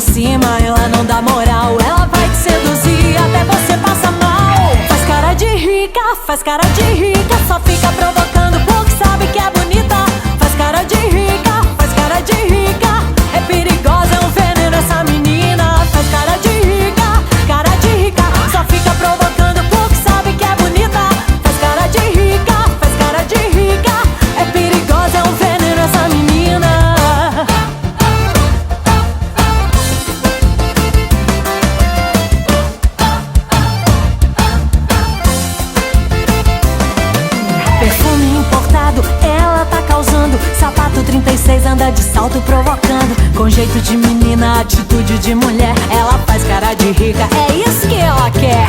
em cima, ela não dá moral. Ela vai te seduzir até você passa mal. Faz cara de rica, faz cara de rica, só fica provocando porque sabe que é bonita. Faz cara de rica, faz cara de rica, é perigosa, é um veneno essa menina. Faz cara de rica, só fica provocando porque sabe que é bonita. Faz cara de rica, é perigosa, é um veneno essa menina. Perfume importado, ela tá causando. Sapato 36 anda de salto provocando. Com jeito de menina, atitude de mulher. Ela faz cara de rica, é isso que ela quer.